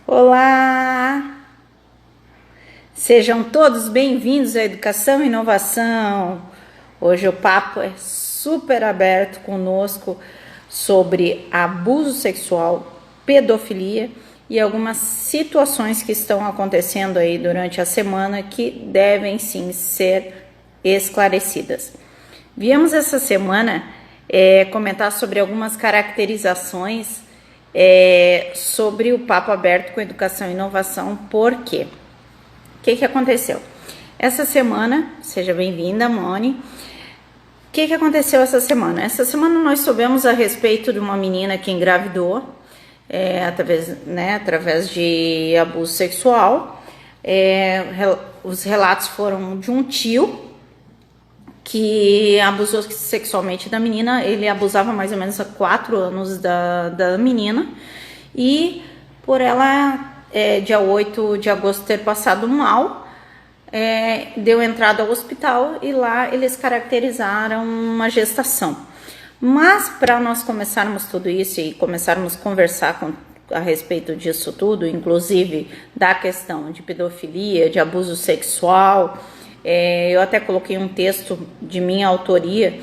Olá! Sejam todos bem-vindos à Educação e Inovação. Hoje o papo é super aberto conosco sobre abuso sexual, pedofilia e algumas situações que estão acontecendo aí durante a semana que devem sim ser esclarecidas. Viemos essa semana comentar sobre algumas caracterizações sobre o papo aberto com educação e inovação. Por quê? O que aconteceu? Essa semana, seja bem-vinda, Moni. O que aconteceu essa semana? Essa semana nós soubemos a respeito de uma menina que engravidou através de abuso sexual. Os relatos foram de um tio que abusou sexualmente da menina. Ele abusava mais ou menos há 4 anos da menina, e por ela, dia 8 de agosto, ter passado mal, deu entrada ao hospital e lá eles caracterizaram uma gestação. Mas para nós começarmos tudo isso e começarmos a conversar a respeito disso tudo, inclusive da questão de pedofilia, de abuso sexual, eu até coloquei um texto de minha autoria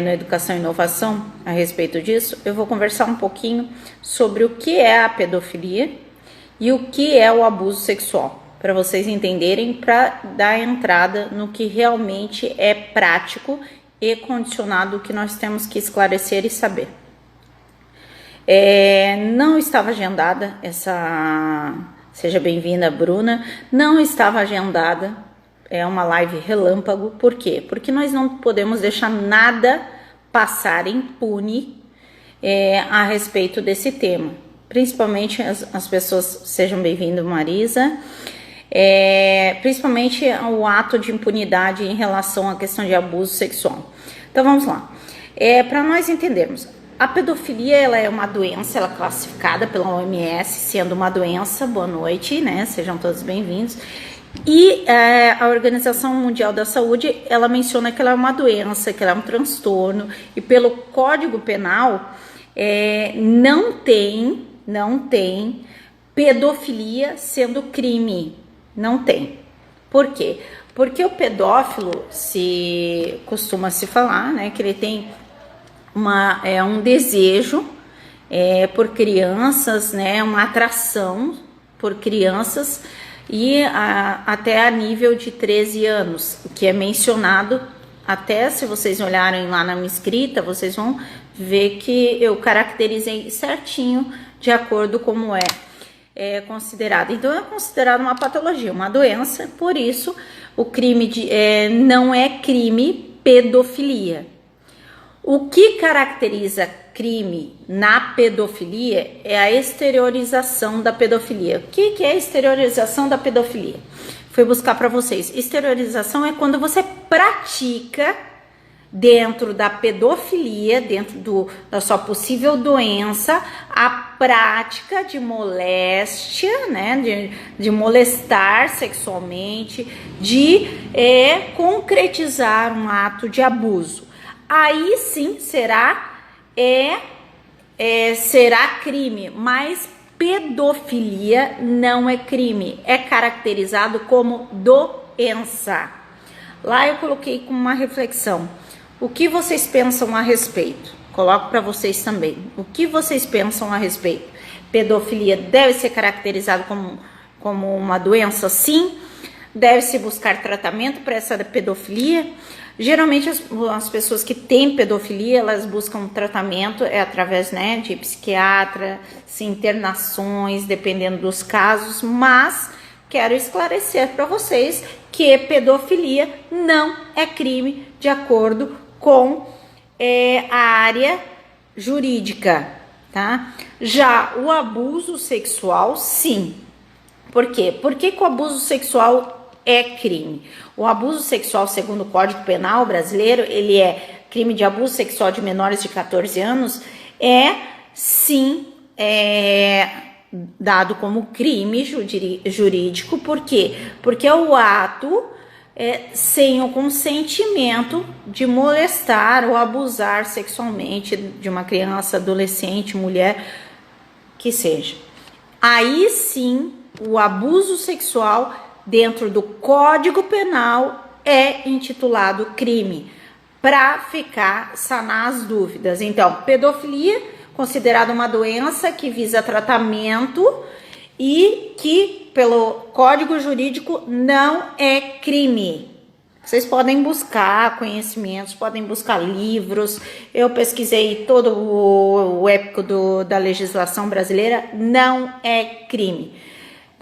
no Educação e Inovação a respeito disso. Eu vou conversar um pouquinho sobre o que é a pedofilia e o que é o abuso sexual, para vocês entenderem, para dar entrada no que realmente é prático e condicionado, que nós temos que esclarecer e saber. Não estava agendada essa... Seja bem-vinda, Bruna. Não estava agendada. É uma live relâmpago. Por quê? Porque nós não podemos deixar nada passar impune a respeito desse tema. Principalmente as pessoas, sejam bem-vindas, Marisa, principalmente o ato de impunidade em relação à questão de abuso sexual. Então vamos lá. Para nós entendermos, a pedofilia, ela é uma doença, ela é classificada pela OMS sendo uma doença. Boa noite, né? Sejam todos bem-vindos. E a Organização Mundial da Saúde, ela menciona que ela é uma doença, que ela é um transtorno, e pelo Código Penal não tem pedofilia sendo crime. Não tem. Por quê? Porque o pedófilo, costuma se falar, né, que ele tem um desejo por crianças, né, uma atração por crianças, e até a nível de 13 anos, o que é mencionado. Até se vocês olharem lá na minha escrita, vocês vão ver que eu caracterizei certinho de acordo como é considerado. Então é considerado uma patologia, uma doença. Por isso o crime não é crime pedofilia. O que caracteriza crime na pedofilia é a exteriorização da pedofilia. O que é a exteriorização da pedofilia? Fui buscar para vocês. Exteriorização é quando você pratica dentro da pedofilia, dentro da sua possível doença, a prática de moléstia, né, de molestar sexualmente, de concretizar um ato de abuso. Aí sim será crime, mas pedofilia não é crime, é caracterizado como doença. Lá eu coloquei como uma reflexão: o que vocês pensam a respeito? Coloco para vocês também. O que vocês pensam a respeito? Pedofilia deve ser caracterizado como uma doença? Sim. Deve-se buscar tratamento para essa pedofilia? Geralmente as pessoas que têm pedofilia, elas buscam tratamento através, né, de psiquiatra, internações, dependendo dos casos. Mas quero esclarecer para vocês que pedofilia não é crime de acordo com a área jurídica, tá? Já o abuso sexual, sim. Por quê? Por que o abuso sexual é crime? O abuso sexual, segundo o Código Penal brasileiro, ele é crime de abuso sexual de menores de 14 anos, sim, dado como crime jurídico. Por quê? Porque é o ato sem o consentimento de molestar ou abusar sexualmente de uma criança, adolescente, mulher, que seja. aí sim o abuso sexual dentro do Código Penal é intitulado crime, para sanar as dúvidas. Então, pedofilia, considerada uma doença que visa tratamento e que, pelo Código Jurídico, não é crime. Vocês podem buscar conhecimentos, podem buscar livros. Eu pesquisei todo o épico da legislação brasileira, não é crime.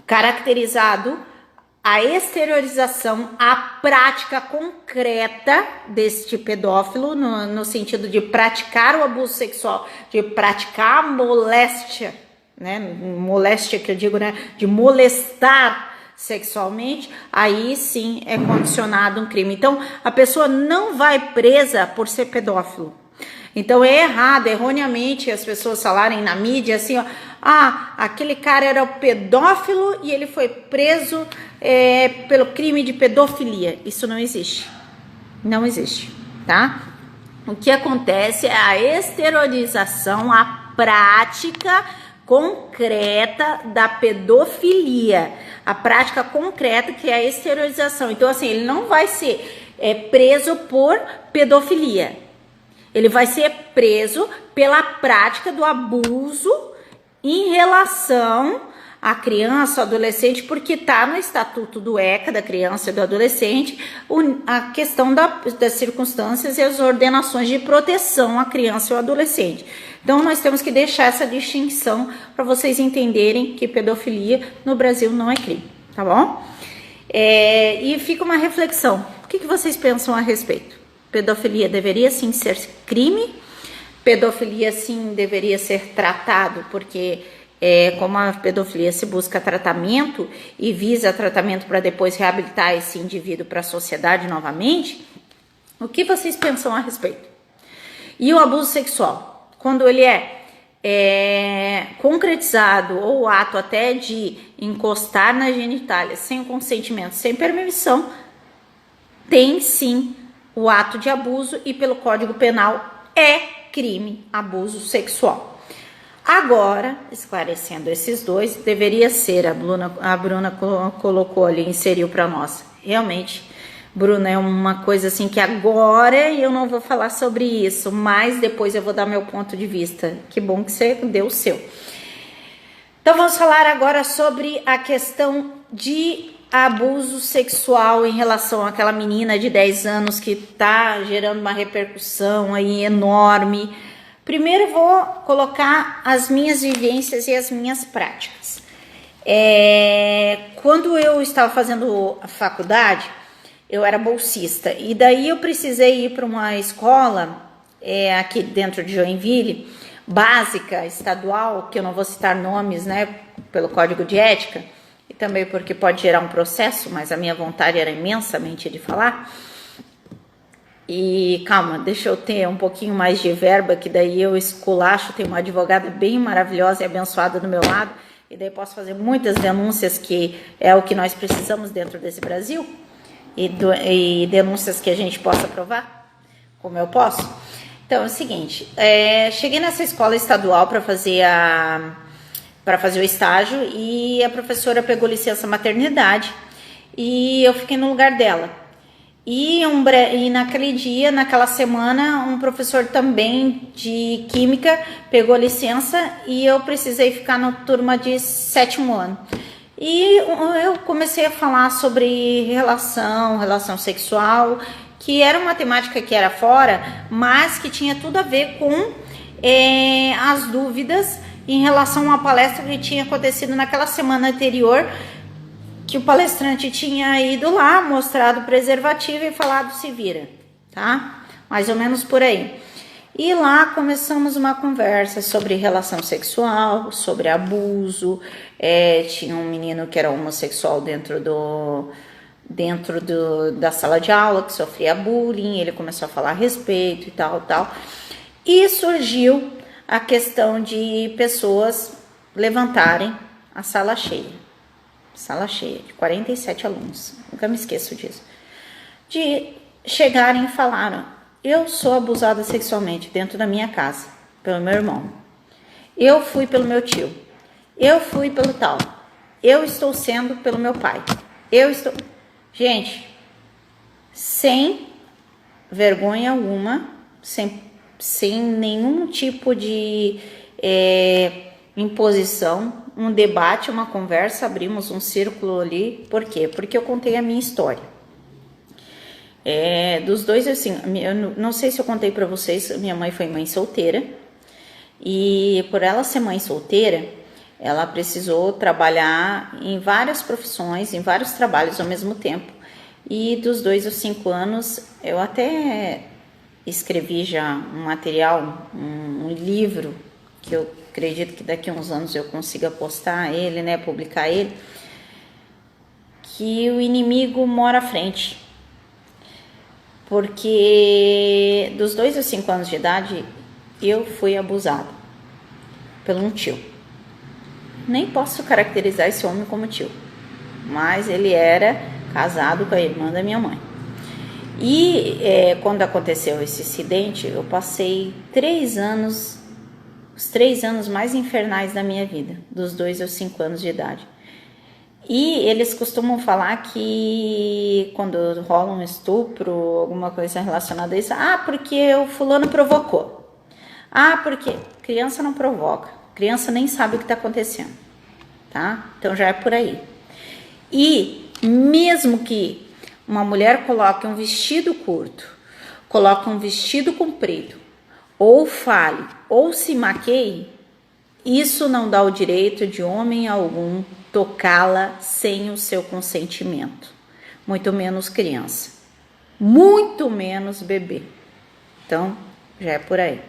Caracterizado a exteriorização, a prática concreta deste pedófilo, no sentido de praticar o abuso sexual, de praticar a moléstia, né? Moléstia que eu digo, né? De molestar sexualmente, aí sim é condicionado um crime. Então, a pessoa não vai presa por ser pedófilo. Então, é errado, erroneamente, as pessoas falarem na mídia assim, ó, aquele cara era o pedófilo e ele foi preso pelo crime de pedofilia. Isso não existe. Não existe, tá? O que acontece é a exteriorização, a prática concreta da pedofilia. A prática concreta que é a exteriorização. Então, assim, ele não vai ser preso por pedofilia. Ele vai ser preso pela prática do abuso em relação à criança, ao adolescente, porque está no Estatuto do ECA, da criança e do adolescente, a questão das circunstâncias e as ordenações de proteção à criança e ao adolescente. Então, nós temos que deixar essa distinção para vocês entenderem que pedofilia no Brasil não é crime, tá bom? E fica uma reflexão. O que vocês pensam a respeito? Pedofilia deveria sim ser crime? Pedofilia sim deveria ser tratado, porque como a pedofilia se busca tratamento e visa tratamento para depois reabilitar esse indivíduo para a sociedade novamente, o que vocês pensam a respeito? E o abuso sexual? Quando ele é concretizado ou o ato até de encostar na genitália sem consentimento, sem permissão, tem sim o ato de abuso e pelo Código Penal é crime abuso sexual. Agora, esclarecendo esses dois, deveria ser, a Bruna colocou ali, inseriu para nós, realmente, Bruna, é uma coisa assim que agora eu não vou falar sobre isso, mas depois eu vou dar meu ponto de vista. Que bom que você deu o seu. Então vamos falar agora sobre a questão de abuso sexual em relação àquela menina de 10 anos que está gerando uma repercussão aí enorme. Primeiro eu vou colocar as minhas vivências e as minhas práticas. Quando eu estava fazendo a faculdade, eu era bolsista e daí eu precisei ir para uma escola aqui dentro de Joinville, básica, estadual, que eu não vou citar nomes, né, pelo código de ética, e também porque pode gerar um processo, mas a minha vontade era imensamente de falar. E calma, deixa eu ter um pouquinho mais de verba, que daí eu esculacho, tenho uma advogada bem maravilhosa e abençoada do meu lado, e daí posso fazer muitas denúncias, que é o que nós precisamos dentro desse Brasil, e denúncias que a gente possa provar, como eu posso. Então é o seguinte, cheguei nessa escola estadual para fazer o estágio, e a professora pegou licença maternidade e eu fiquei no lugar dela. E naquele dia, naquela semana, um professor também de química pegou licença e eu precisei ficar na turma de 7º ano. E eu comecei a falar sobre relação sexual, que era uma temática que era fora, mas que tinha tudo a ver com as dúvidas em relação a uma palestra que tinha acontecido naquela semana anterior, que o palestrante tinha ido lá, mostrado o preservativo e falado se vira, tá? Mais ou menos por aí. E lá começamos uma conversa sobre relação sexual, sobre abuso. Tinha um menino que era homossexual dentro da sala de aula, que sofria bullying, ele começou a falar a respeito e tal. E surgiu a questão de pessoas levantarem a sala cheia, de 47 alunos, nunca me esqueço disso, de chegarem e falaram: eu sou abusada sexualmente dentro da minha casa, pelo meu irmão, eu fui pelo meu tio, Eu fui pelo tal. Eu estou sendo pelo meu pai. Eu estou... Gente, sem vergonha alguma, sem nenhum tipo de imposição, um debate, uma conversa, abrimos um círculo ali. Por quê? Porque eu contei a minha história. Dos dois, assim, eu não sei se eu contei para vocês, minha mãe foi mãe solteira, e por ela ser mãe solteira, ela precisou trabalhar em várias profissões, em vários trabalhos ao mesmo tempo. E dos 2 aos 5 anos, eu até escrevi já um material, um livro, que eu acredito que daqui a uns anos eu consiga postar ele, né, publicar ele, que o inimigo mora à frente. Porque dos 2 aos 5 anos de idade, eu fui abusada por um tio. Nem posso caracterizar esse homem como tio, mas ele era casado com a irmã da minha mãe. E quando aconteceu esse acidente, eu passei 3 anos, os 3 anos mais infernais da minha vida, dos 2 aos 5 anos de idade. E eles costumam falar que quando rola um estupro, alguma coisa relacionada a isso, porque o fulano provocou. Porque criança não provoca, criança nem sabe o que está acontecendo, tá? Então já é por aí. E mesmo que uma mulher coloque um vestido curto, coloque um vestido comprido, ou fale, ou se maqueie, isso não dá o direito de homem algum tocá-la sem o seu consentimento, muito menos criança, muito menos bebê. Então, já é por aí.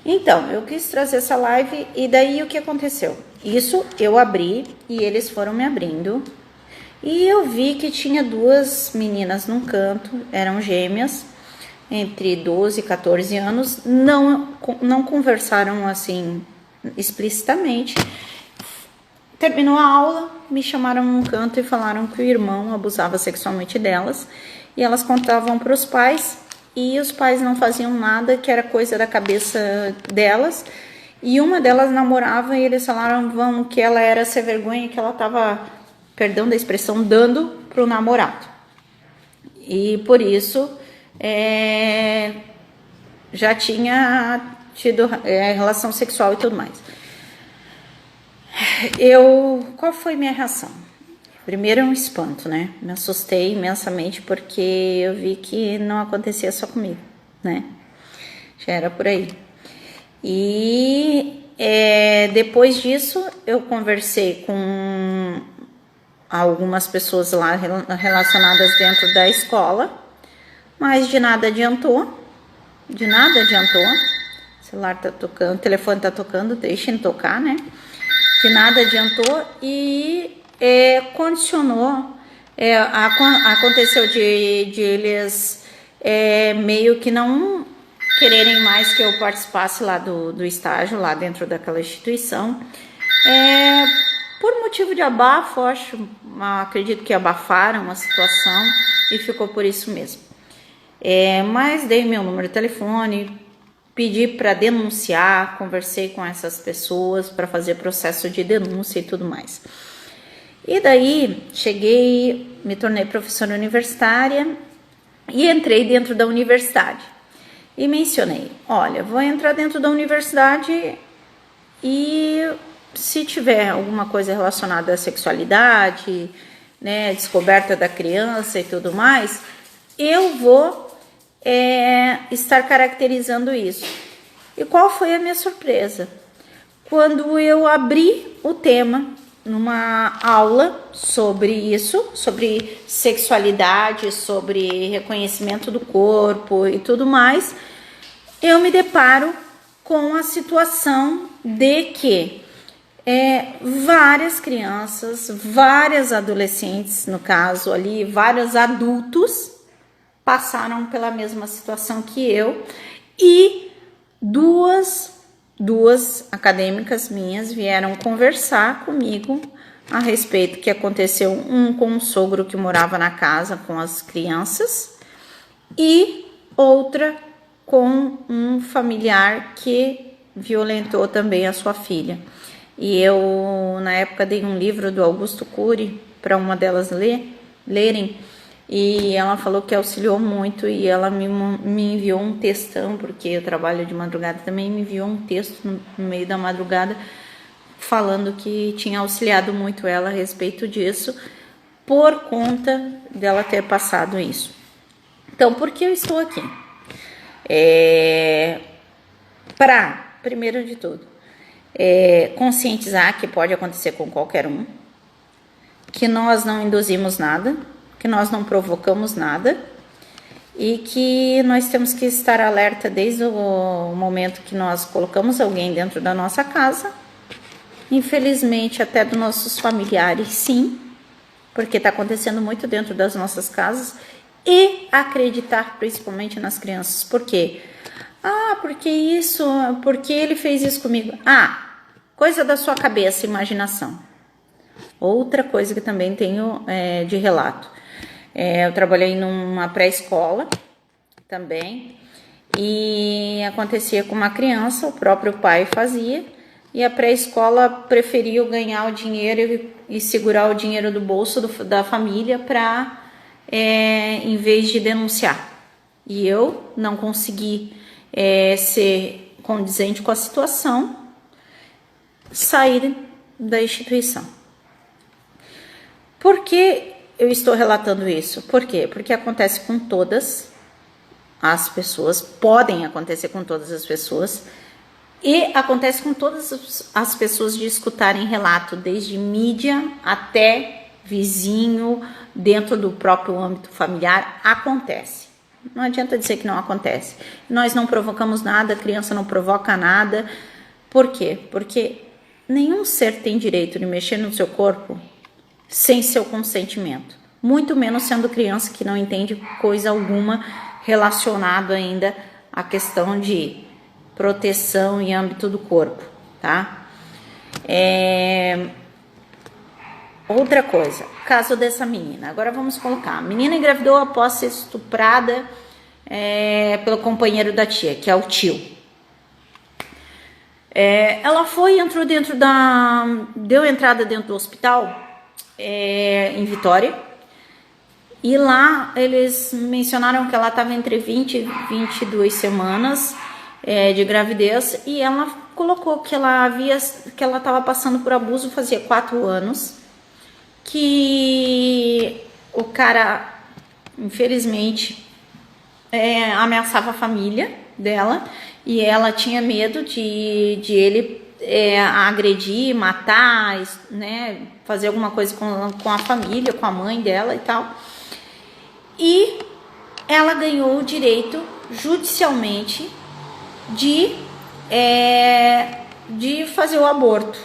Então, eu quis trazer essa live e daí o que aconteceu? Isso eu abri e eles foram me abrindo e eu vi que tinha 2 meninas num canto, eram gêmeas, entre 12 e 14 anos, não conversaram assim explicitamente. Terminou a aula, me chamaram num canto e falaram que o irmão abusava sexualmente delas e elas contavam para os pais e os pais não faziam nada, que era coisa da cabeça delas, e uma delas namorava e eles falaram que ela era sem vergonha, que ela estava, perdão da expressão, dando para o namorado e por isso já tinha tido relação sexual e tudo mais. Qual foi minha reação? Primeiro um espanto, né? Me assustei imensamente porque eu vi que não acontecia só comigo, né? Já era por aí. E depois disso eu conversei com algumas pessoas lá relacionadas dentro da escola, mas de nada adiantou. O celular tá tocando, o telefone tá tocando, deixem tocar, né? De nada adiantou e condicionou, aconteceu de eles meio que não quererem mais que eu participasse lá do estágio, lá dentro daquela instituição, por motivo de abafo, acredito que abafaram a situação e ficou por isso mesmo. Mas dei meu número de telefone, pedi para denunciar, conversei com essas pessoas para fazer processo de denúncia e tudo mais. E daí cheguei, me tornei professora universitária e entrei dentro da universidade. E mencionei, olha, vou entrar dentro da universidade e se tiver alguma coisa relacionada à sexualidade, né, descoberta da criança e tudo mais, eu vou estar caracterizando isso. E qual foi a minha surpresa? Quando eu abri o tema numa aula sobre isso, sobre sexualidade, sobre reconhecimento do corpo e tudo mais, eu me deparo com a situação de que várias crianças, várias adolescentes, no caso ali, vários adultos passaram pela mesma situação que eu e duas acadêmicas minhas vieram conversar comigo a respeito que aconteceu, um com um sogro que morava na casa com as crianças e outra com um familiar que violentou também a sua filha. E eu, na época, dei um livro do Augusto Cury para uma delas lerem, e ela falou que auxiliou muito, e ela me enviou um textão, porque eu trabalho de madrugada também, me enviou um texto no meio da madrugada, falando que tinha auxiliado muito ela a respeito disso, por conta dela ter passado isso. Então, por que eu estou aqui? Primeiro de tudo, conscientizar que pode acontecer com qualquer um, que nós não induzimos nada, que nós não provocamos nada, e que nós temos que estar alerta desde o momento que nós colocamos alguém dentro da nossa casa, infelizmente até dos nossos familiares, sim, porque está acontecendo muito dentro das nossas casas, e acreditar principalmente nas crianças. Por quê? Porque ele fez isso comigo. Coisa da sua cabeça, imaginação. Outra coisa que também tenho de relato. Eu trabalhei numa pré-escola também, e acontecia com uma criança, o próprio pai fazia, e a pré-escola preferiu ganhar o dinheiro e segurar o dinheiro do bolso da família para, em vez de denunciar. E eu não consegui ser condizente com a situação, sair da instituição. Por que eu estou relatando isso? Por quê? Porque acontece com todas as pessoas, podem acontecer com todas as pessoas, e acontece com todas as pessoas de escutarem relato, desde mídia até vizinho, dentro do próprio âmbito familiar, acontece. Não adianta dizer que não acontece. Nós não provocamos nada, a criança não provoca nada. Por quê? Porque nenhum ser tem direito de mexer no seu corpo sem seu consentimento. Muito menos sendo criança que não entende coisa alguma relacionado ainda à questão de proteção em âmbito do corpo, tá? Outra coisa, caso dessa menina. Agora vamos colocar. A menina engravidou após ser estuprada pelo companheiro da tia, que é o tio. Ela entrou deu entrada dentro do hospital em Vitória. E lá eles mencionaram que ela estava entre 20 e 22 semanas de gravidez, e ela colocou que ela estava passando por abuso fazia 4 anos, que o cara, infelizmente, ameaçava a família dela, e ela tinha medo de ele agredir, matar, né, fazer alguma coisa com a família, com a mãe dela e tal. E ela ganhou o direito judicialmente de fazer o aborto.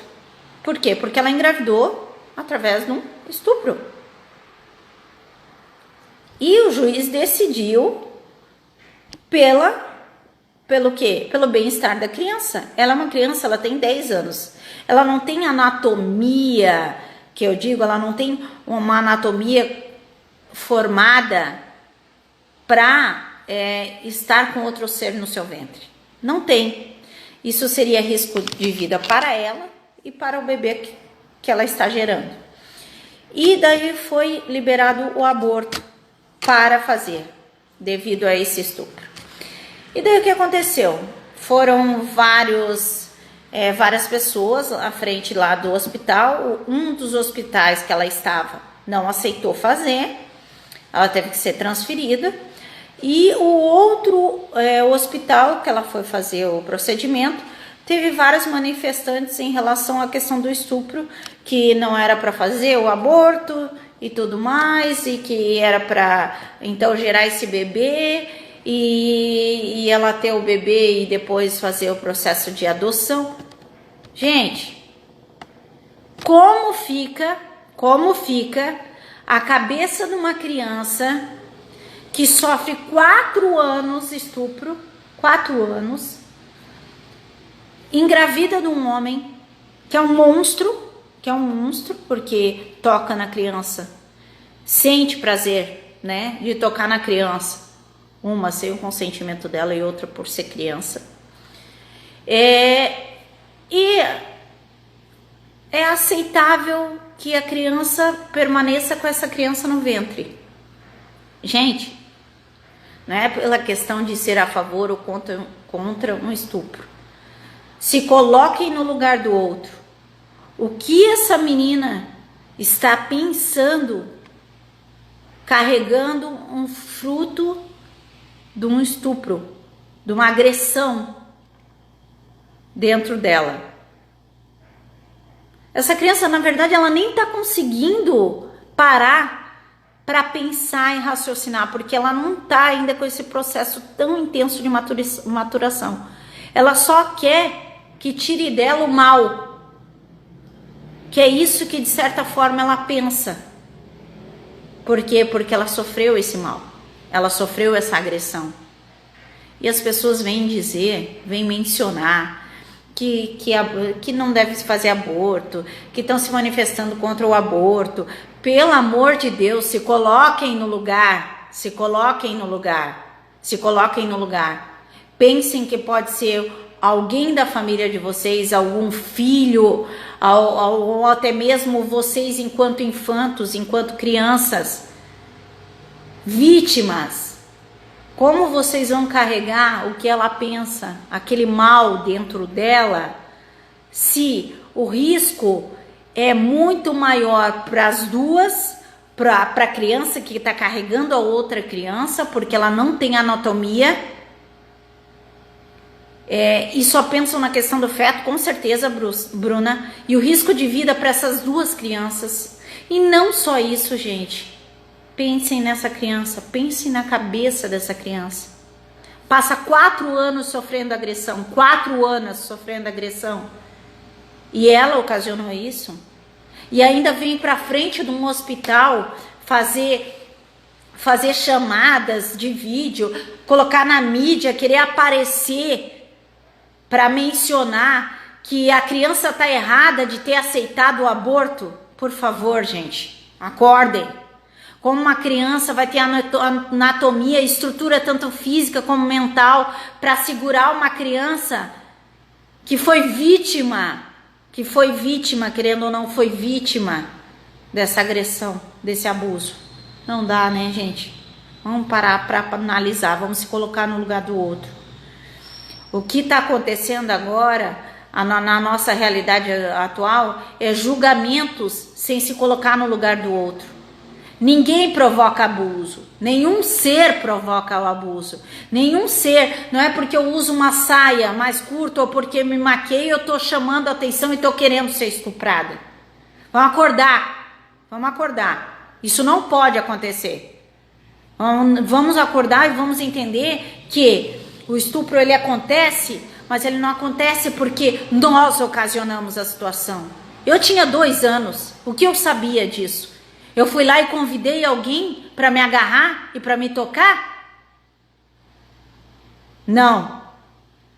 Por quê? Porque ela engravidou através de um estupro. E o juiz decidiu pelo quê? Pelo bem-estar da criança. Ela é uma criança, ela tem 10 anos. Ela não tem anatomia, que eu digo, ela não tem uma anatomia formada para estar com outro ser no seu ventre. Não tem. Isso seria risco de vida para ela e para o bebê que ela está gerando. E daí foi liberado o aborto para fazer, devido a esse estupro. E daí o que aconteceu? Foram várias pessoas à frente lá do hospital. Um dos hospitais que ela estava não aceitou fazer, ela teve que ser transferida. E o outro hospital que ela foi fazer o procedimento, teve vários manifestantes em relação à questão do estupro, que não era para fazer o aborto e tudo mais, e que era para então gerar esse bebê e ela ter o bebê e depois fazer o processo de adoção. Gente, como fica a cabeça de uma criança que sofre 4 anos de estupro, 4 anos, engravida de um homem que é um monstro, porque toca na criança, sente prazer, né, de tocar na criança, uma sem o consentimento dela e outra por ser criança. E aceitável que a criança permaneça com essa criança no ventre. Gente, não é pela questão de ser a favor ou contra um estupro. Se coloquem no lugar do outro. O que essa menina está pensando, carregando um fruto de um estupro, de uma agressão dentro dela? Essa criança, na verdade, ela nem está conseguindo parar para pensar e raciocinar, porque ela não está ainda com esse processo tão intenso de maturação. Ela só quer que tire dela o mal, que é isso que de certa forma ela pensa. Por quê? Porque ela sofreu esse mal, ela sofreu essa agressão. E as pessoas vêm dizer, vêm mencionar que não deve se fazer aborto, que estão se manifestando contra o aborto. Pelo amor de Deus, se coloquem no lugar, se coloquem no lugar, se coloquem no lugar. Pensem que pode ser alguém da família de vocês, algum filho, ou até mesmo vocês enquanto infantos, enquanto crianças, vítimas. Como vocês vão carregar o que ela pensa, aquele mal dentro dela, se o risco é muito maior para as duas, para a criança que está carregando a outra criança, porque ela não tem anatomia, e só pensam na questão do feto, com certeza, Bruna, e o risco de vida para essas duas crianças. E não só isso, gente. Pensem nessa criança, pensem na cabeça dessa criança. Passa 4 anos sofrendo agressão, 4 anos sofrendo agressão. E ela ocasionou isso. E ainda vem para frente de um hospital fazer chamadas de vídeo, colocar na mídia, querer aparecer para mencionar que a criança está errada de ter aceitado o aborto. Por favor, gente, acordem. Como uma criança vai ter anatomia, estrutura tanto física como mental para segurar uma criança que foi vítima, querendo ou não, foi vítima dessa agressão, desse abuso. Não dá, né, gente? Vamos parar para analisar, vamos se colocar no lugar do outro. O que está acontecendo agora, na nossa realidade atual, é julgamentos sem se colocar no lugar do outro. Ninguém provoca abuso, nenhum ser provoca o abuso, nenhum ser, não é porque eu uso uma saia mais curta ou porque me maquei, eu tô chamando a atenção e tô querendo ser estuprada. Vamos acordar, isso não pode acontecer. Vamos acordar e vamos entender que o estupro ele acontece, mas ele não acontece porque nós ocasionamos a situação. Eu tinha 2 anos, o que eu sabia disso? Eu fui lá e convidei alguém para me agarrar e para me tocar? Não.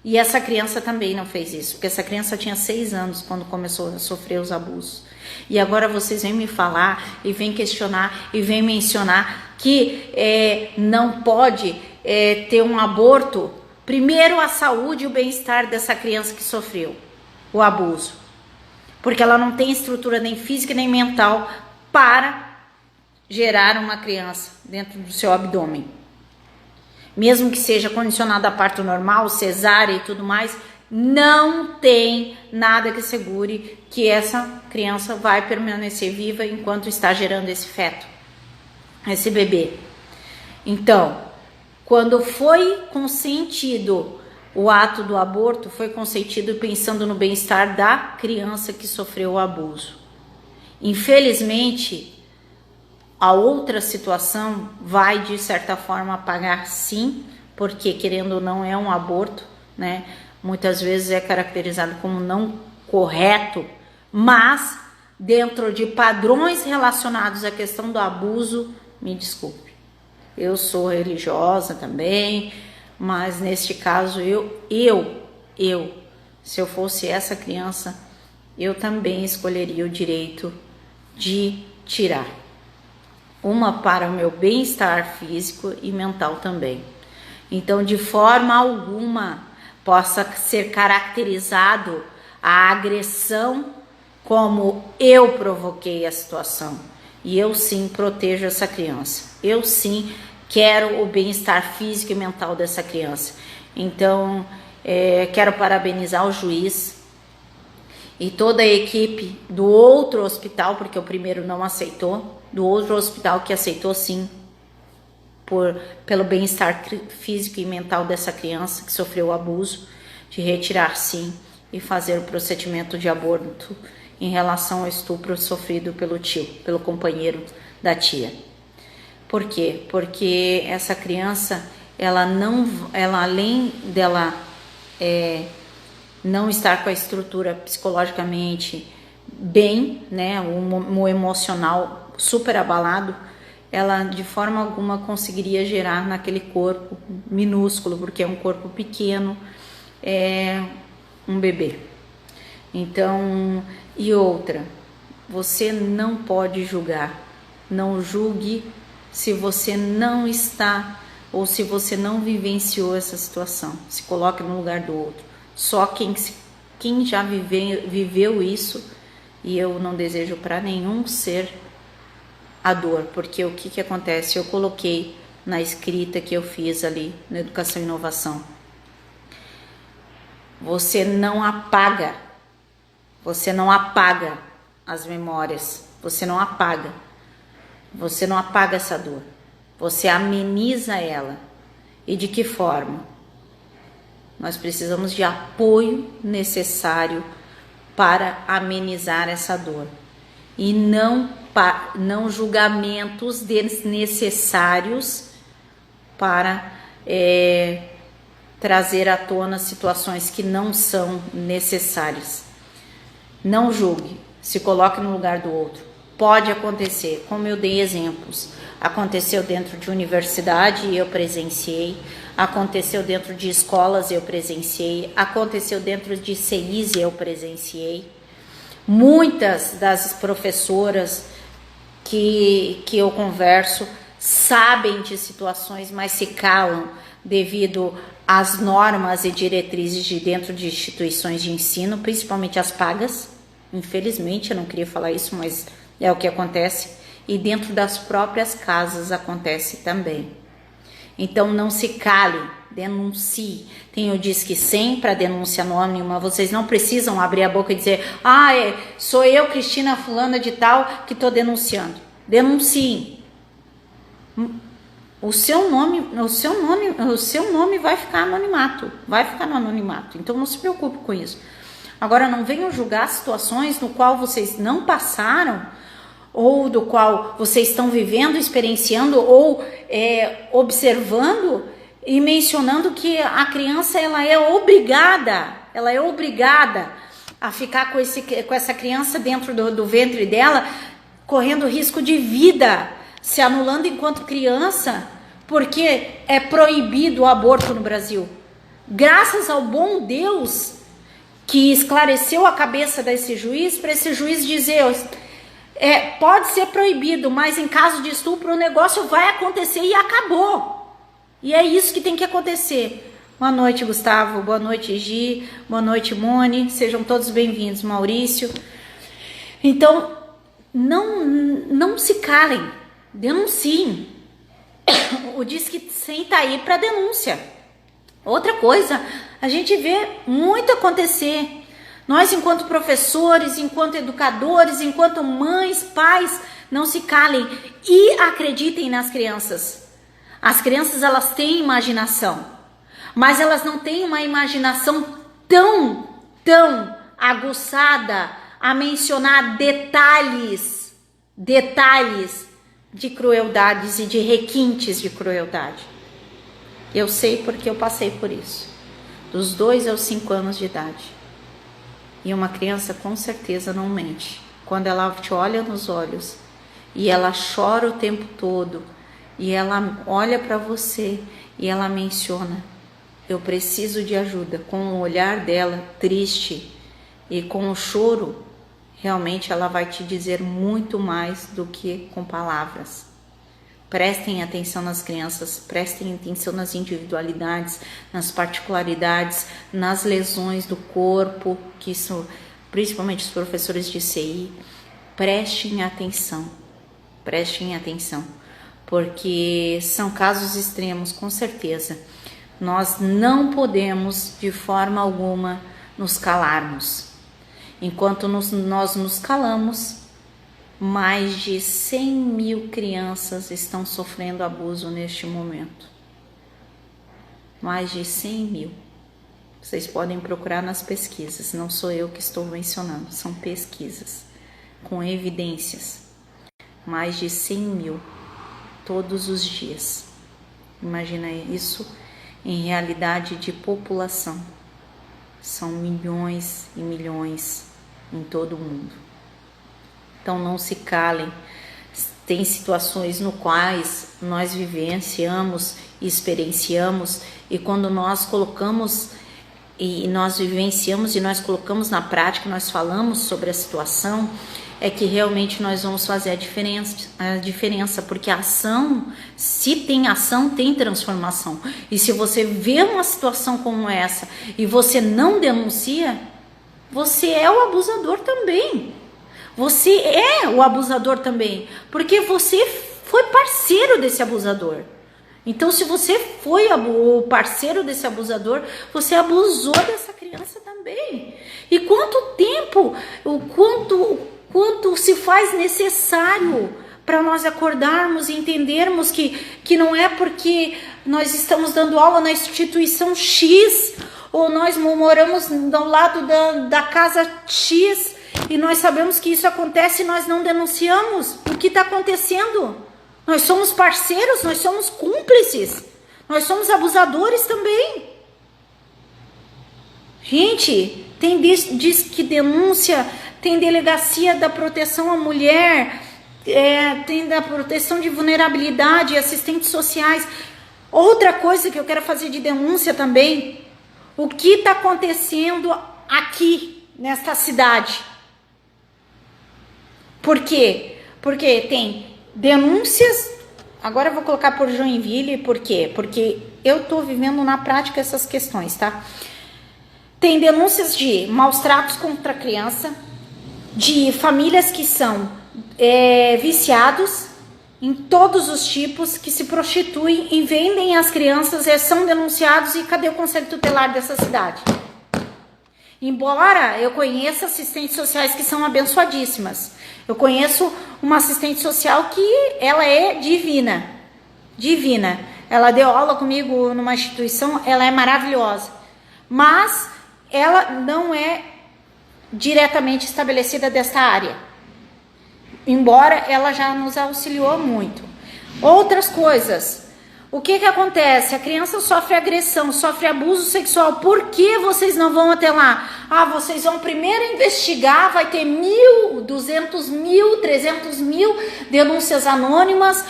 E essa criança também não fez isso, porque essa criança tinha 6 anos quando começou a sofrer os abusos. E agora vocês vêm me falar e vêm questionar e vêm mencionar que não pode ter um aborto. Primeiro, a saúde e o bem-estar dessa criança que sofreu o abuso. Porque ela não tem estrutura nem física nem mental para gerar uma criança dentro do seu abdômen. Mesmo que seja condicionada a parto normal, cesárea e tudo mais, não tem nada que segure que essa criança vai permanecer viva enquanto está gerando esse feto, esse bebê. Então, quando foi consentido o ato do aborto, foi consentido pensando no bem-estar da criança que sofreu o abuso. Infelizmente, a outra situação vai, de certa forma, pagar sim, porque, querendo ou não, é um aborto, né? Muitas vezes é caracterizado como não correto, mas dentro de padrões relacionados à questão do abuso, me desculpe. Eu sou religiosa também, mas neste caso, se eu fosse essa criança, eu também escolheria o direito de tirar. Uma para o meu bem-estar físico e mental também. Então, de forma alguma, possa ser caracterizado a agressão como eu provoquei a situação. E eu sim protejo essa criança. Eu sim quero o bem-estar físico e mental dessa criança. Então, quero parabenizar o juiz e toda a equipe do outro hospital, porque o primeiro não aceitou, do outro hospital que aceitou sim, pelo bem-estar físico e mental dessa criança que sofreu o abuso, de retirar sim e fazer o procedimento de aborto em relação ao estupro sofrido pelo tio, pelo companheiro da tia. Por quê? Porque essa criança, ela além dela não estar com a estrutura psicologicamente bem, né, o emocional super abalado, ela de forma alguma conseguiria gerar naquele corpo minúsculo, porque é um corpo pequeno, um bebê. Então, e outra, você não pode julgar, não julgue se você não está ou se você não vivenciou essa situação, se coloque no lugar do outro. Só quem já viveu isso, e eu não desejo para nenhum ser a dor, porque o que acontece? Eu coloquei na escrita que eu fiz ali na Educação e Inovação. Você não apaga as memórias, você não apaga essa dor, você ameniza ela. E de que forma? Nós precisamos de apoio necessário para amenizar essa dor e não julgamentos desnecessários para trazer à tona situações que não são necessárias. Não julgue, se coloque no lugar do outro. Pode acontecer, como eu dei exemplos, aconteceu dentro de universidade e eu presenciei, aconteceu dentro de escolas e eu presenciei, aconteceu dentro de CIs e eu presenciei. Muitas das professoras que eu converso sabem de situações, mas se calam devido às normas e diretrizes de dentro de instituições de ensino, principalmente as pagas. Infelizmente, eu não queria falar isso, mas é o que acontece. E dentro das próprias casas acontece também. Então não se cale, denuncie. Tem o Disque 100 para denúncia anônima. Vocês não precisam abrir a boca e dizer: sou eu, Cristina fulana de tal, que estou denunciando. Denunciem. O seu nome vai ficar anonimato, vai ficar no anonimato. Então não se preocupe com isso. Agora não venham julgar situações no qual vocês não passaram, ou do qual vocês estão vivendo, experienciando ou observando e mencionando que a criança ela é obrigada a ficar com essa criança dentro do ventre dela, correndo risco de vida, se anulando enquanto criança, porque é proibido o aborto no Brasil. Graças ao bom Deus que esclareceu a cabeça desse juiz, para esse juiz dizer: pode ser proibido, mas em caso de estupro o negócio vai acontecer e acabou. E é isso que tem que acontecer. Boa noite, Gustavo. Boa noite, Gi. Boa noite, Mone. Sejam todos bem-vindos, Maurício. Então, não se calem. Denunciem. O Disque 100 tá aí para denúncia. Outra coisa, a gente vê muito acontecer. Nós, enquanto professores, enquanto educadores, enquanto mães, pais, não se calem e acreditem nas crianças. As crianças, elas têm imaginação, mas elas não têm uma imaginação tão aguçada a mencionar detalhes de crueldades e de requintes de crueldade. Eu sei porque eu passei por isso, dos 2 aos 5 anos de idade. E uma criança com certeza não mente. Quando ela te olha nos olhos e ela chora o tempo todo e ela olha para você e ela menciona: eu preciso de ajuda, com o olhar dela triste e com o choro, realmente ela vai te dizer muito mais do que com palavras. Prestem atenção nas crianças, prestem atenção nas individualidades, nas particularidades, nas lesões do corpo que isso principalmente os professores de CI, prestem atenção, porque são casos extremos, com certeza. Nós não podemos, de forma alguma, nos calarmos. Enquanto nós nos calamos, mais de 100 mil crianças estão sofrendo abuso neste momento. Mais de 100 mil. Vocês podem procurar nas pesquisas, não sou eu que estou mencionando, são pesquisas com evidências. Mais de 100 mil todos os dias. Imagina isso em realidade de população. São milhões e milhões em todo o mundo. Então não se calem. Tem situações no quais nós vivenciamos e experienciamos, e quando nós colocamos e nós vivenciamos e nós colocamos na prática, nós falamos sobre a situação, é que realmente nós vamos fazer a diferença, porque a ação, se tem ação, tem transformação. E se você vê uma situação como essa e você não denuncia, você é o abusador também. Você é o abusador também, porque você foi parceiro desse abusador. Então, se você foi o parceiro desse abusador, você abusou dessa criança também. E quanto tempo, quanto se faz necessário para nós acordarmos e entendermos que não é porque nós estamos dando aula na instituição X, ou nós moramos ao lado da casa X, e nós sabemos que isso acontece e nós não denunciamos o que está acontecendo. Nós somos parceiros, nós somos cúmplices, nós somos abusadores também. Gente, tem disque denúncia, tem delegacia da proteção à mulher, tem da proteção de vulnerabilidade, assistentes sociais. Outra coisa que eu quero fazer de denúncia também, o que está acontecendo aqui nesta cidade? Por quê? Porque tem denúncias, agora eu vou colocar por Joinville, por quê? Porque eu estou vivendo na prática essas questões, tá? Tem denúncias de maus tratos contra a criança, de famílias que são viciados em todos os tipos, que se prostituem e vendem as crianças, são denunciados. E cadê o conselho tutelar dessa cidade? Embora eu conheça assistentes sociais que são abençoadíssimas, eu conheço uma assistente social que ela é divina, ela deu aula comigo numa instituição, ela é maravilhosa, mas ela não é diretamente estabelecida desta área, embora ela já nos auxiliou muito. Outras coisas, o que acontece? A criança sofre agressão, sofre abuso sexual. Por que vocês não vão até lá? Vocês vão primeiro investigar, vai ter 1.000, 200 mil, 300 mil denúncias anônimas,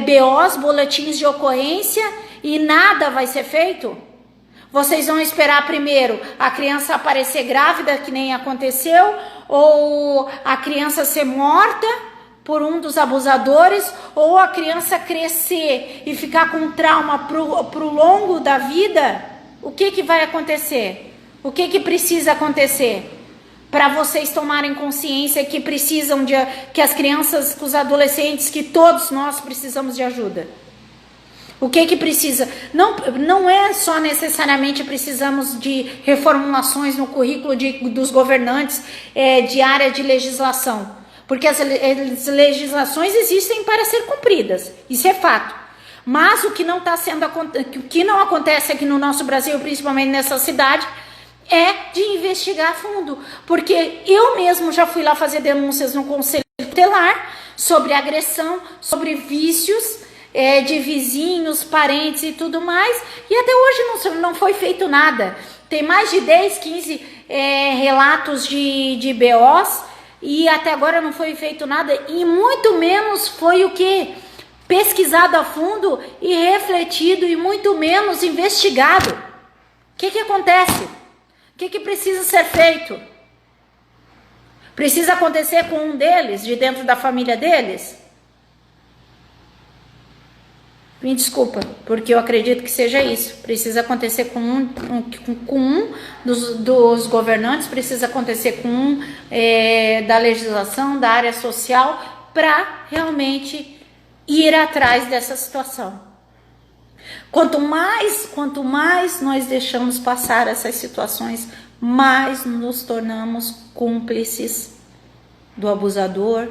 BOs, boletins de ocorrência, e nada vai ser feito? Vocês vão esperar primeiro a criança aparecer grávida, que nem aconteceu, ou a criança ser morta por um dos abusadores, ou a criança crescer e ficar com trauma pro longo da vida? O que vai acontecer? O que precisa acontecer para vocês tomarem consciência que precisam que as crianças, que os adolescentes, que todos nós precisamos de ajuda? O que precisa? Não é só necessariamente precisamos de reformulações no currículo dos governantes de área de legislação, porque as legislações existem para ser cumpridas, isso é fato. Mas o que não acontece aqui no nosso Brasil, principalmente nessa cidade, é de investigar a fundo, porque eu mesmo já fui lá fazer denúncias no Conselho Tutelar sobre agressão, sobre vícios de vizinhos, parentes e tudo mais, e até hoje não foi feito nada. Tem mais de 10, 15 relatos de BOs, e até agora não foi feito nada, e muito menos foi o que? Pesquisado a fundo e refletido, e muito menos investigado. O que acontece? O que precisa ser feito? Precisa acontecer com um deles, de dentro da família deles? Me desculpa, porque eu acredito que seja isso. Precisa acontecer com um dos governantes, precisa acontecer com um da legislação, da área social, para realmente ir atrás dessa situação. Quanto mais nós deixamos passar essas situações, mais nos tornamos cúmplices do abusador,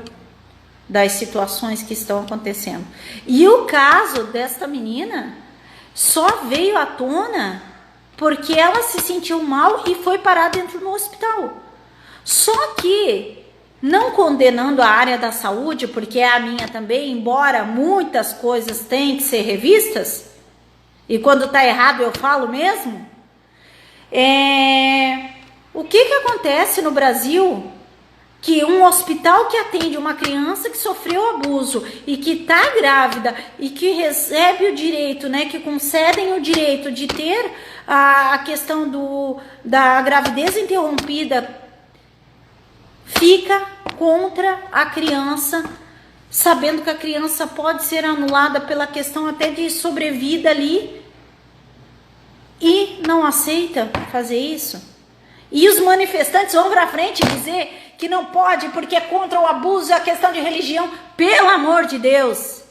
das situações que estão acontecendo. E o caso desta menina só veio à tona porque ela se sentiu mal e foi parar dentro do hospital. Só que, não condenando a área da saúde, porque é a minha também, embora muitas coisas tenham que ser revistas, e quando está errado eu falo mesmo, o que acontece no Brasil? Que um hospital que atende uma criança que sofreu abuso e que está grávida e que recebe o direito, né, que concedem o direito de ter a questão da gravidez interrompida, fica contra a criança, sabendo que a criança pode ser anulada pela questão até de sobrevida ali, e não aceita fazer isso. E os manifestantes vão para frente dizer que não pode porque é contra o abuso e a questão de religião. Pelo amor de Deus!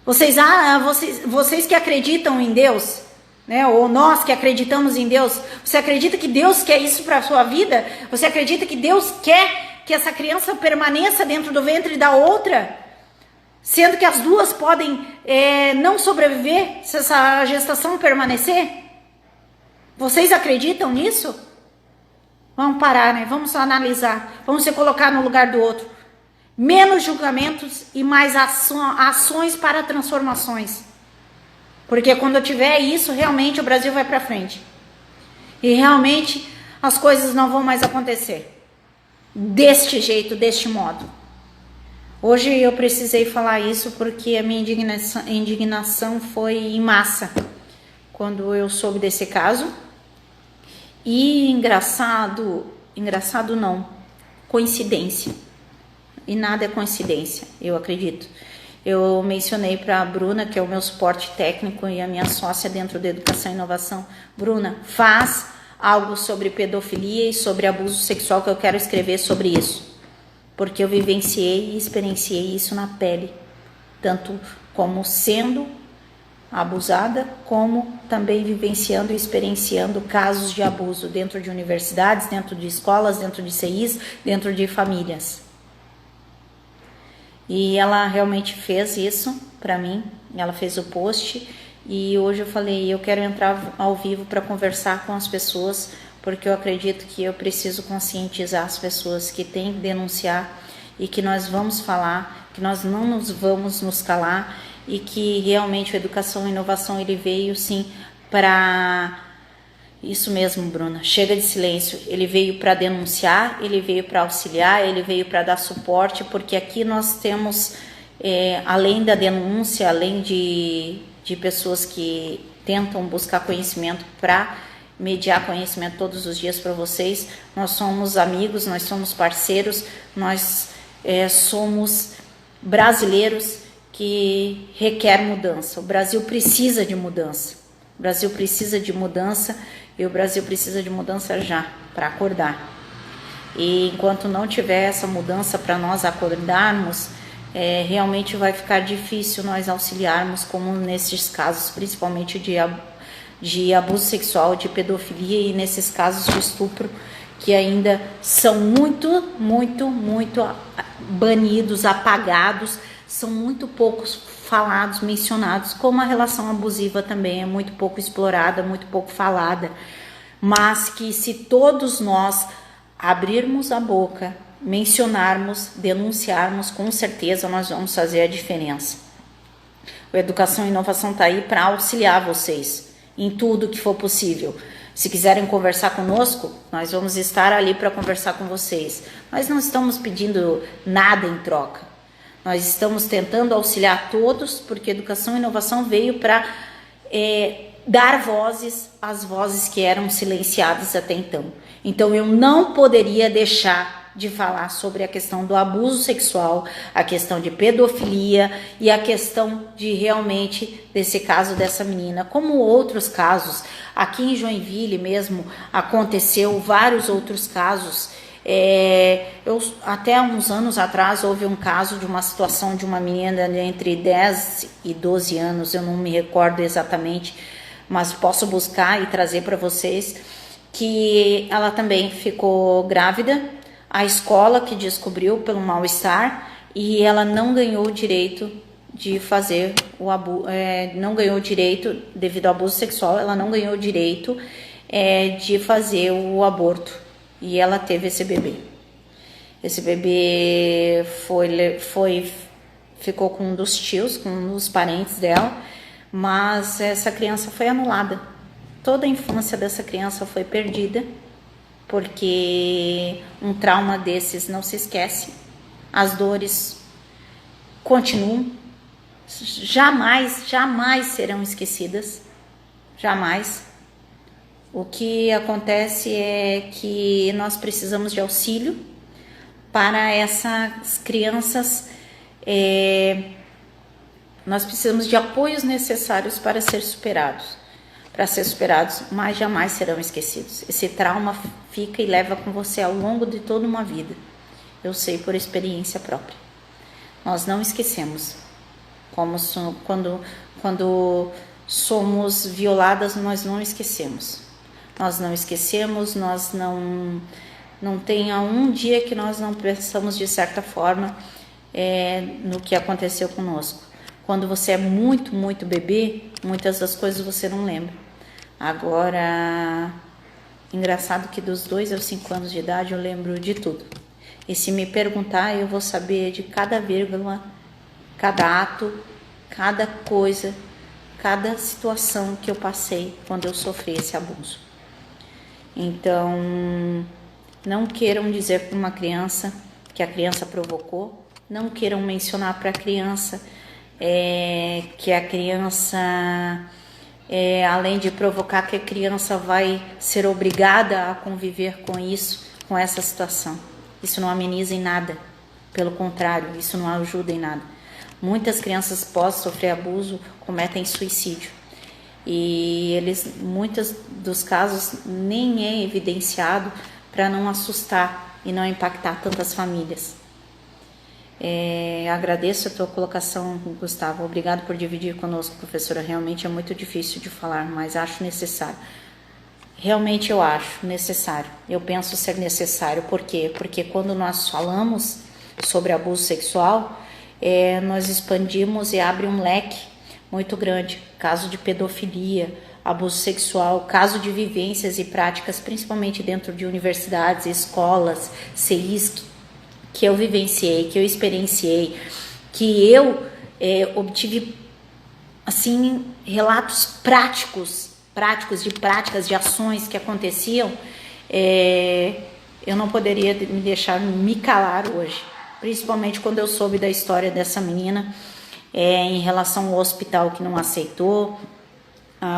Vocês que acreditam em Deus, né? Ou nós que acreditamos em Deus, você acredita que Deus quer isso para a sua vida? Você acredita que Deus quer que essa criança permaneça dentro do ventre da outra? Sendo que as duas podem não sobreviver se essa gestação permanecer? Vocês acreditam nisso? Vamos parar, né? Vamos analisar. Vamos se colocar no lugar do outro. Menos julgamentos e mais ações para transformações. Porque quando tiver isso, realmente o Brasil vai para frente. E realmente as coisas não vão mais acontecer. Deste jeito, deste modo. Hoje eu precisei falar isso porque a minha indignação foi em massa quando eu soube desse caso. E engraçado não, coincidência. E nada é coincidência, eu acredito. Eu mencionei para a Bruna, que é o meu suporte técnico e a minha sócia dentro da Educação e Inovação. Bruna, faz algo sobre pedofilia e sobre abuso sexual, que eu quero escrever sobre isso. Porque eu vivenciei e experienciei isso na pele, tanto como sendo abusada, como também vivenciando e experienciando casos de abuso dentro de universidades, dentro de escolas, dentro de CIs, dentro de famílias. E ela realmente fez isso para mim, ela fez o post, e hoje eu falei, eu quero entrar ao vivo para conversar com as pessoas, porque eu acredito que eu preciso conscientizar as pessoas que têm que denunciar e que nós vamos falar, que nós não vamos nos calar, e que realmente a Educação e Inovação ele veio sim para isso mesmo, Bruna, chega de silêncio, ele veio para denunciar, ele veio para auxiliar, ele veio para dar suporte, porque aqui nós temos, além da denúncia, além de pessoas que tentam buscar conhecimento para mediar conhecimento todos os dias para vocês, nós somos amigos, nós somos parceiros, nós somos brasileiros que requer mudança. O Brasil precisa de mudança. O Brasil precisa de mudança e o Brasil precisa de mudança já, para acordar. E enquanto não tiver essa mudança para nós acordarmos, realmente vai ficar difícil nós auxiliarmos, como nesses casos, principalmente de abuso sexual, de pedofilia e nesses casos de estupro, que ainda são muito banidos, apagados, são muito poucos falados, mencionados, como a relação abusiva também é muito pouco explorada, muito pouco falada, mas que se todos nós abrirmos a boca, mencionarmos, denunciarmos, com certeza nós vamos fazer a diferença. A Educação e Inovação está aí para auxiliar vocês em tudo que for possível. Se quiserem conversar conosco, nós vamos estar ali para conversar com vocês. Nós não estamos pedindo nada em troca. Nós estamos tentando auxiliar todos, porque Educação e Inovação veio para dar vozes às vozes que eram silenciadas até então. Então eu não poderia deixar de falar sobre a questão do abuso sexual, a questão de pedofilia e a questão de realmente desse caso dessa menina, como outros casos. Aqui em Joinville mesmo aconteceu vários outros casos. Até uns anos atrás houve um caso de uma situação de uma menina entre 10 e 12 anos, eu não me recordo exatamente, mas posso buscar e trazer para vocês, que ela também ficou grávida, a escola que descobriu pelo mal-estar, e ela não ganhou o direito de fazer o abuso, não ganhou o direito, devido ao abuso sexual, ela não ganhou o direito de fazer o aborto, e ela teve esse bebê. Esse bebê ficou com um dos tios, com um dos parentes dela, mas essa criança foi anulada. Toda a infância dessa criança foi perdida, porque um trauma desses não se esquece, as dores continuam, jamais serão esquecidas, jamais. O que acontece é que nós precisamos de auxílio para essas crianças, nós precisamos de apoios necessários para ser superados, mas jamais serão esquecidos. Esse trauma fica e leva com você ao longo de toda uma vida. Eu sei por experiência própria. Nós não esquecemos. Quando somos violadas, nós não esquecemos. Nós não tem um dia que nós não pensamos de certa forma no que aconteceu conosco. Quando você é muito, muito bebê, muitas das coisas você não lembra. Agora, engraçado que dos 2 aos 5 anos de idade eu lembro de tudo. E se me perguntar, eu vou saber de cada vírgula, cada ato, cada coisa, cada situação que eu passei quando eu sofri esse abuso. Então, não queiram dizer para uma criança que a criança provocou, não queiram mencionar para a criança que a criança, além de provocar, que a criança vai ser obrigada a conviver com isso, com essa situação. Isso não ameniza em nada, pelo contrário, isso não ajuda em nada. Muitas crianças pós sofrer abuso cometem suicídio, e muitos dos casos nem é evidenciado para não assustar e não impactar tantas famílias. Agradeço a tua colocação, Gustavo. Obrigado por dividir conosco, professora. Realmente é muito difícil de falar, mas acho necessário. Realmente eu acho necessário. Eu penso ser necessário. Por quê? Porque quando nós falamos sobre abuso sexual, nós expandimos e abre um leque muito grande. Caso de pedofilia, abuso sexual, caso de vivências e práticas, principalmente dentro de universidades, escolas, CEIs, que eu vivenciei, que eu experienciei, que eu obtive assim relatos práticos de práticas, de ações que aconteciam. Eu não poderia me deixar me calar hoje, principalmente quando eu soube da história dessa menina, em relação ao hospital que não aceitou,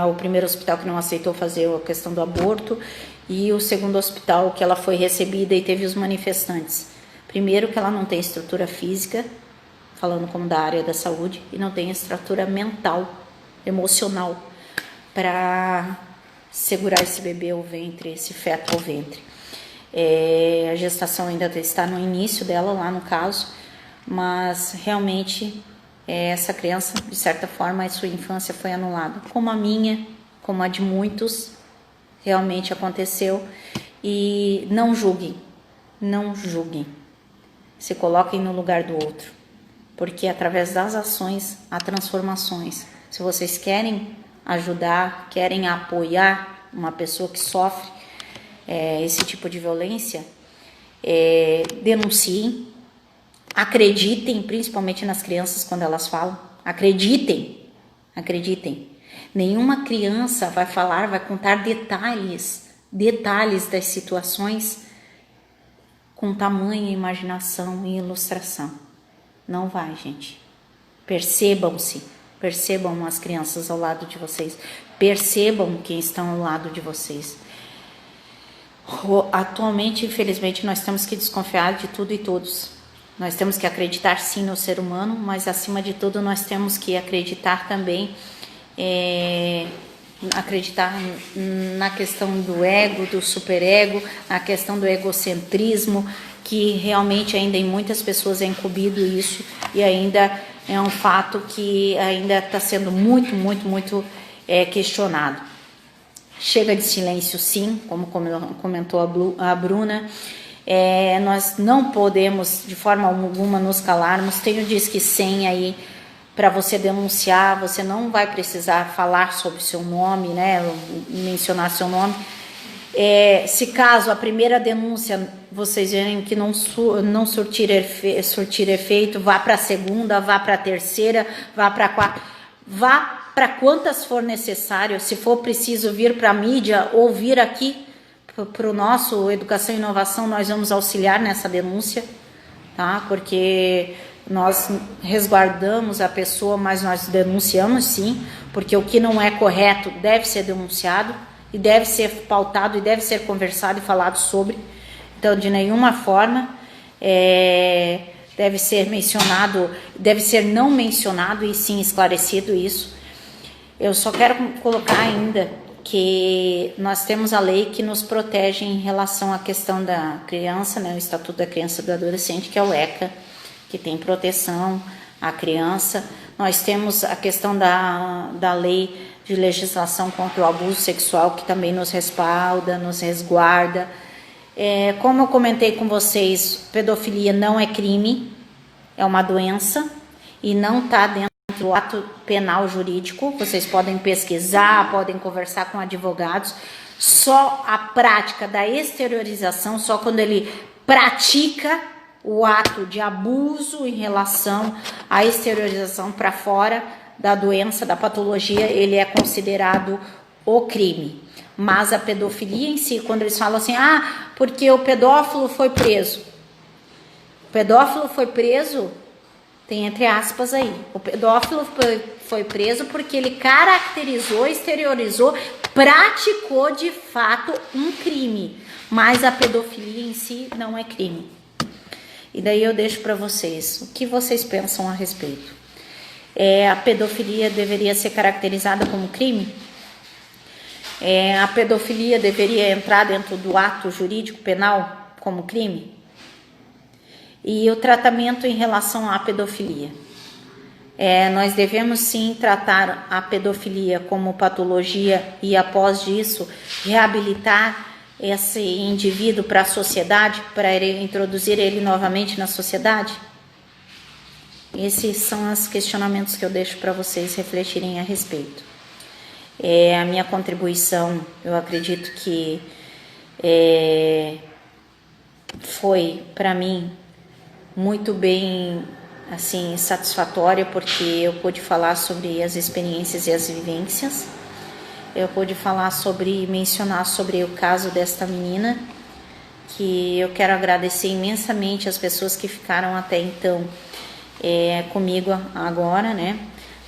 o primeiro hospital que não aceitou fazer a questão do aborto, e o segundo hospital que ela foi recebida e teve os manifestantes. Primeiro, que ela não tem estrutura física, falando como da área da saúde, e não tem estrutura mental, emocional, para segurar esse bebê ao ventre, esse feto ao ventre. A gestação ainda está no início dela, lá no caso, mas realmente essa criança, de certa forma, a sua infância foi anulada, como a minha, como a de muitos, realmente aconteceu. E não julguem, se coloquem no lugar do outro, porque através das ações há transformações. Se vocês querem ajudar, querem apoiar uma pessoa que sofre esse tipo de violência, denunciem, acreditem, principalmente nas crianças quando elas falam, acreditem. Nenhuma criança vai falar, vai contar detalhes das situações com tamanha imaginação e ilustração. Não vai, gente. Percebam as crianças ao lado de vocês, percebam quem estão ao lado de vocês. Atualmente, infelizmente, nós temos que desconfiar de tudo e todos. Nós temos que acreditar sim no ser humano, mas acima de tudo nós temos que acreditar também, acreditar na questão do ego, do superego, na questão do egocentrismo, que realmente ainda em muitas pessoas é incumbido isso, e ainda é um fato que ainda está sendo muito questionado. Chega de silêncio sim, como comentou a Bruna. Nós não podemos de forma alguma nos calarmos. Tem o Disque 100 aí para você denunciar. Você não vai precisar falar sobre seu nome, né, mencionar seu nome. Se caso a primeira denúncia vocês verem que não surtir efeito, vá para a segunda, vá para a terceira, vá para a quarta, vá para quantas for necessário. Se for preciso vir para a mídia ou vir aqui para o nosso Educação e Inovação, nós vamos auxiliar nessa denúncia, tá? Porque nós resguardamos a pessoa, mas nós denunciamos sim, porque o que não é correto deve ser denunciado e deve ser pautado e deve ser conversado e falado sobre. Então, de nenhuma forma deve ser mencionado, deve ser não mencionado e sim esclarecido isso. Eu só quero colocar ainda que nós temos a lei que nos protege em relação à questão da criança, né, o Estatuto da Criança e do Adolescente, que é o ECA, que tem proteção à criança. Nós temos a questão da lei de legislação contra o abuso sexual, que também nos respalda, nos resguarda. Como eu comentei com vocês, pedofilia não é crime, é uma doença e não está dentro do ato penal jurídico. Vocês podem pesquisar, podem conversar com advogados. Só a prática da exteriorização, só quando ele pratica o ato de abuso em relação à exteriorização para fora da doença, da patologia, ele é considerado o crime. Mas a pedofilia em si, quando eles falam assim, porque o pedófilo foi preso. O pedófilo foi preso, tem entre aspas aí, o pedófilo foi preso porque ele caracterizou, exteriorizou, praticou de fato um crime. Mas a pedofilia em si não é crime. E daí eu deixo para vocês, o que vocês pensam a respeito? A pedofilia deveria ser caracterizada como crime? A pedofilia deveria entrar dentro do ato jurídico penal como crime? E o tratamento em relação à pedofilia? Nós devemos sim tratar a pedofilia como patologia e após disso reabilitar esse indivíduo para a sociedade, para introduzir ele novamente na sociedade? Esses são os questionamentos que eu deixo para vocês refletirem a respeito. A minha contribuição, eu acredito que foi para mim muito bem assim satisfatória, porque eu pude falar sobre as experiências e as vivências. Eu pude falar mencionar sobre o caso desta menina, que eu quero agradecer imensamente as pessoas que ficaram até então comigo agora, né,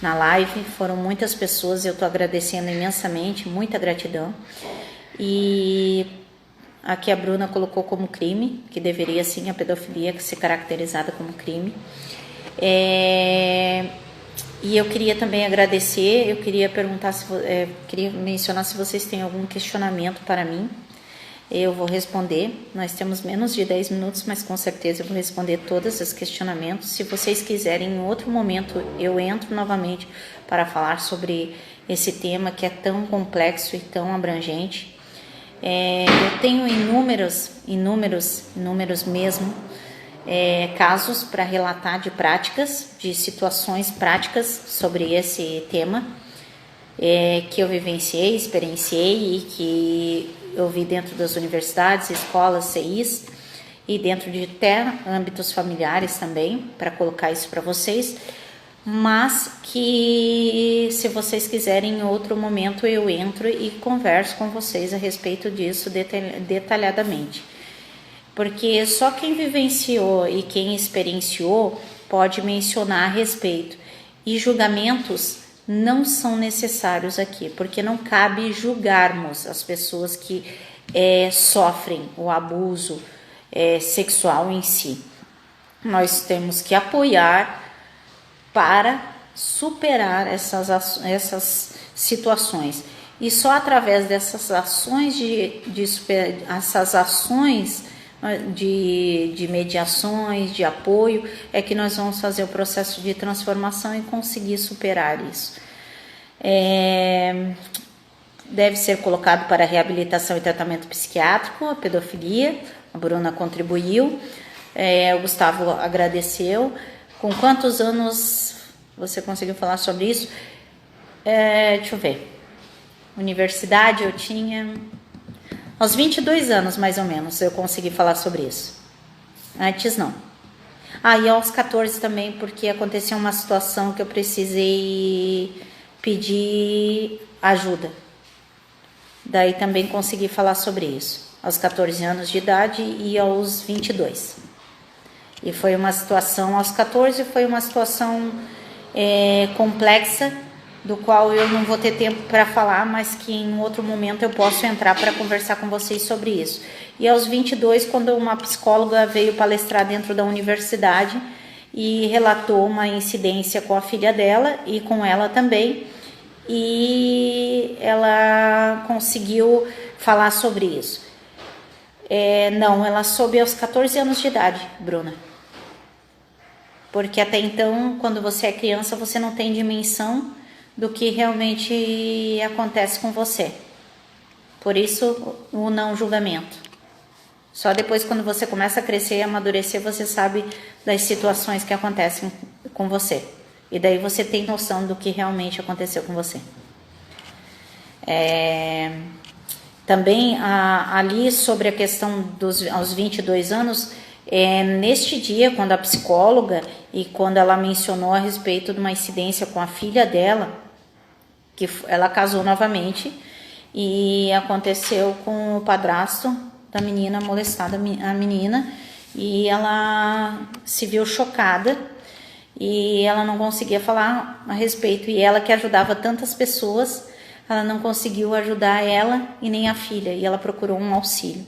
na live. Foram muitas pessoas, eu estou agradecendo imensamente, muita gratidão. E aqui a Bruna colocou como crime, que deveria sim a pedofilia ser caracterizada como crime. E eu queria também agradecer, eu queria perguntar, queria mencionar se vocês têm algum questionamento para mim. Eu vou responder, nós temos menos de 10 minutos, mas com certeza eu vou responder todos os questionamentos. Se vocês quiserem, em outro momento, eu entro novamente para falar sobre esse tema que é tão complexo e tão abrangente. Eu tenho inúmeros mesmo, casos para relatar de práticas, de situações práticas sobre esse tema, que eu vivenciei, experienciei e que eu vi dentro das universidades, escolas, CIs e dentro de até âmbitos familiares também, para colocar isso para vocês, mas que se vocês quiserem em outro momento eu entro e converso com vocês a respeito disso detalhadamente. Porque só quem vivenciou e quem experienciou pode mencionar a respeito. E julgamentos não são necessários aqui, porque não cabe julgarmos as pessoas que sofrem o abuso sexual em si. Nós temos que apoiar para superar essas situações. E só através dessas ações de mediações, de apoio, é que nós vamos fazer o processo de transformação e conseguir superar isso. Deve ser colocado para reabilitação e tratamento psiquiátrico, a pedofilia. A Bruna contribuiu, o Gustavo agradeceu. Com quantos anos você conseguiu falar sobre isso? Deixa eu ver. Universidade eu tinha... Aos 22 anos, mais ou menos, eu consegui falar sobre isso. Antes, não. E aos 14 também, porque aconteceu uma situação que eu precisei pedir ajuda. Daí também consegui falar sobre isso. Aos 14 anos de idade e aos 22. E foi uma situação, aos 14, foi uma situação complexa, do qual eu não vou ter tempo para falar, mas que em outro momento eu posso entrar para conversar com vocês sobre isso. E aos 22, quando uma psicóloga veio palestrar dentro da universidade e relatou uma incidência com a filha dela e com ela também, e ela conseguiu falar sobre isso. Não, ela soube aos 14 anos de idade, Bruna. Porque até então, quando você é criança, você não tem dimensão do que realmente acontece com você. Por isso, o não julgamento. Só depois, quando você começa a crescer e amadurecer, você sabe das situações que acontecem com você. E daí você tem noção do que realmente aconteceu com você. Também ali sobre a questão aos 22 anos, neste dia, quando a psicóloga e quando ela mencionou a respeito de uma incidência com a filha dela, que ela casou novamente e aconteceu com o padrasto da menina, molestada a menina, e ela se viu chocada e ela não conseguia falar a respeito, e ela que ajudava tantas pessoas, ela não conseguiu ajudar ela e nem a filha, e ela procurou um auxílio.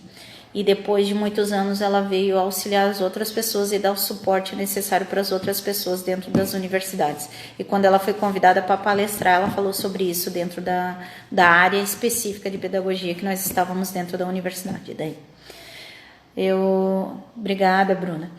E depois de muitos anos ela veio auxiliar as outras pessoas e dar o suporte necessário para as outras pessoas dentro das universidades. E quando ela foi convidada para palestrar, ela falou sobre isso dentro da área específica de pedagogia que nós estávamos dentro da universidade. Obrigada, Bruna.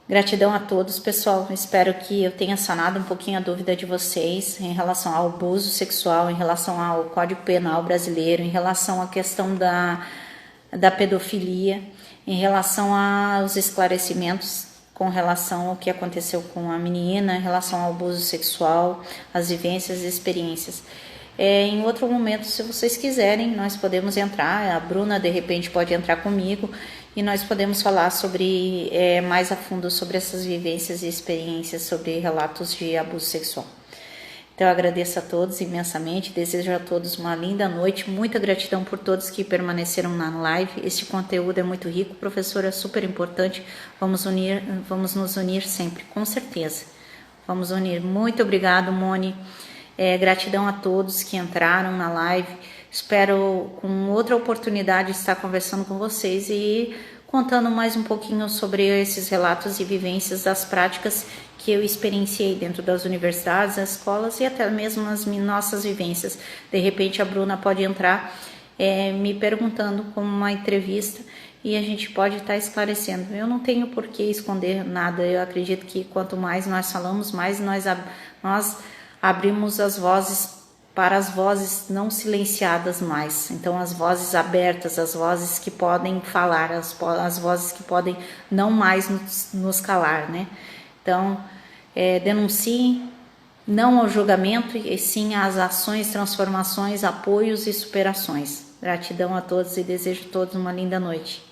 Gratidão a todos, pessoal. Espero que eu tenha sanado um pouquinho a dúvida de vocês em relação ao abuso sexual, em relação ao Código Penal brasileiro, em relação à questão da pedofilia, em relação aos esclarecimentos com relação ao que aconteceu com a menina, em relação ao abuso sexual, as vivências e experiências. Em outro momento, se vocês quiserem, nós podemos entrar, a Bruna de repente pode entrar comigo e nós podemos falar sobre mais a fundo sobre essas vivências e experiências, sobre relatos de abuso sexual. Então eu agradeço a todos imensamente, desejo a todos uma linda noite, muita gratidão por todos que permaneceram na live. Este conteúdo é muito rico, professora, é super importante, vamos nos unir sempre, com certeza. Vamos unir. Muito obrigado, Moni. Gratidão a todos que entraram na live. Espero com outra oportunidade estar conversando com vocês e contando mais um pouquinho sobre esses relatos e vivências das práticas que eu experienciei dentro das universidades, das escolas e até mesmo nas nossas vivências. De repente a Bruna pode entrar me perguntando como uma entrevista e a gente pode estar esclarecendo. Eu não tenho por que esconder nada, eu acredito que quanto mais nós falamos, mais nós abrimos as vozes para as vozes não silenciadas mais. Então as vozes abertas, as vozes que podem falar, as vozes que podem não mais nos calar, né? Então, denunciem, não ao julgamento, e sim às ações, transformações, apoios e superações. Gratidão a todos e desejo a todos uma linda noite.